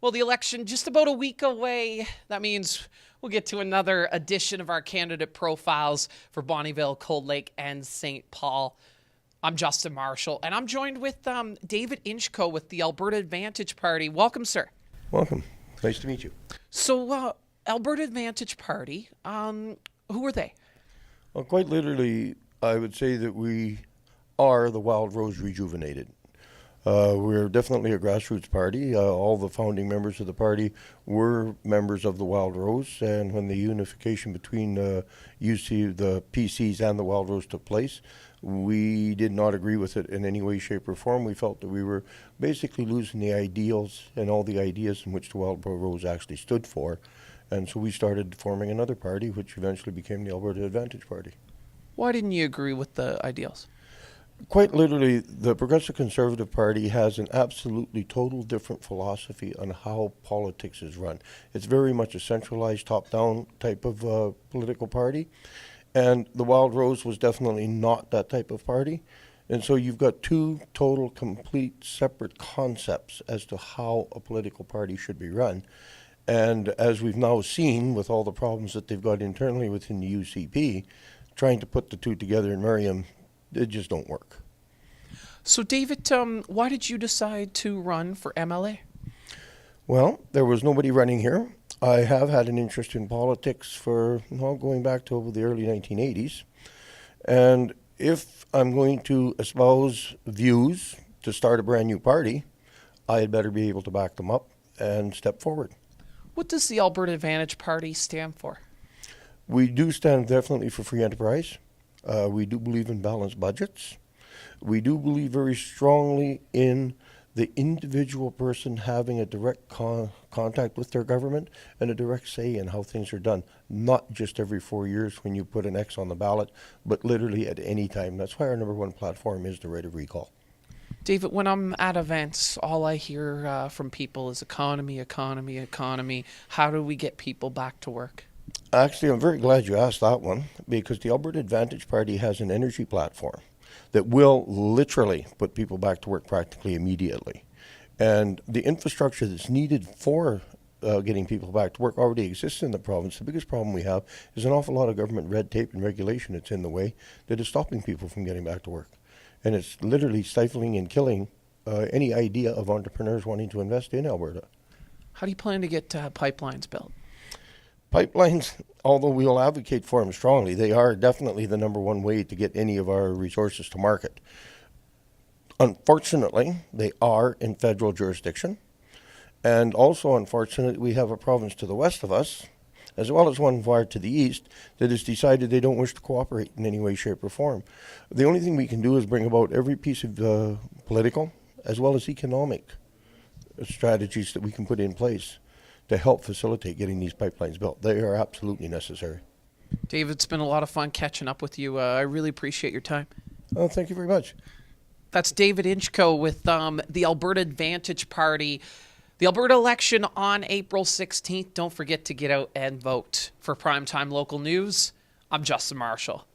Well, the election just about a week away. That means we'll get to another edition of our candidate profiles for Bonnyville, Cold Lake, and St. Paul. I'm Justin Marshall, and I'm joined with David Inscho with the Alberta Advantage Party. Welcome, sir. Welcome. Nice to meet you. So, Alberta Advantage Party, who are they? Well, quite literally, I would say that we are the Wild Rose Rejuvenated. We're definitely a grassroots party. All the founding members of the party were members of the Wild Rose, and when the unification between the PCs and the Wild Rose took place, we did not agree with it in any way, shape, or form. We felt that we were basically losing the ideals and all the ideas in which the Wild Rose actually stood for, and so we started forming another party, which eventually became the Alberta Advantage Party. Why didn't you agree with the ideals? Quite literally, the Progressive Conservative Party has an absolutely total different philosophy on how politics is run. It's very much a centralized, top-down type of political party, and the Wild Rose was definitely not that type of party. And so you've got two total, complete, separate concepts as to how a political party should be run. And as we've now seen with all the problems that they've got internally within the UCP, trying to put the two together and marry them, it just don't work. So, David, why did you decide to run for MLA? Well, there was nobody running here. I have had an interest in politics for, going back to the early 1980s. And if I'm going to espouse views to start a brand new party, I had better be able to back them up and step forward. What does the Alberta Advantage Party stand for? We do stand definitely for free enterprise. We do believe in balanced budgets. We do believe very strongly in the individual person having a direct contact with their government and a direct say in how things are done, not just every 4 years when you put an X on the ballot, but literally at any time. That's why our number one platform is the right of recall. David, when I'm at events, all I hear from people is economy, economy, economy. How do we get people back to work? Actually, I'm very glad you asked that one, because the Alberta Advantage Party has an energy platform that will literally put people back to work practically immediately. And the infrastructure that's needed for getting people back to work already exists in the province. The biggest problem we have is an awful lot of government red tape and regulation that's in the way that is stopping people from getting back to work. And it's literally stifling and killing any idea of entrepreneurs wanting to invest in Alberta. How do you plan to get pipelines built? Pipelines, although we'll advocate for them strongly, they are definitely the number one way to get any of our resources to market. Unfortunately, they are in federal jurisdiction. And also, unfortunately, we have a province to the west of us, as well as one far to the east, that has decided they don't wish to cooperate in any way, shape, or form. The only thing we can do is bring about every piece of political as well as economic strategies that we can put in place to help facilitate getting these pipelines built. They are absolutely necessary. David, it's been a lot of fun catching up with you. I really appreciate your time. Oh, thank you very much. That's David Inscho with the Alberta Advantage Party. The Alberta election on April 16th. Don't forget to get out and vote. For Primetime Local News, I'm Justin Marshall.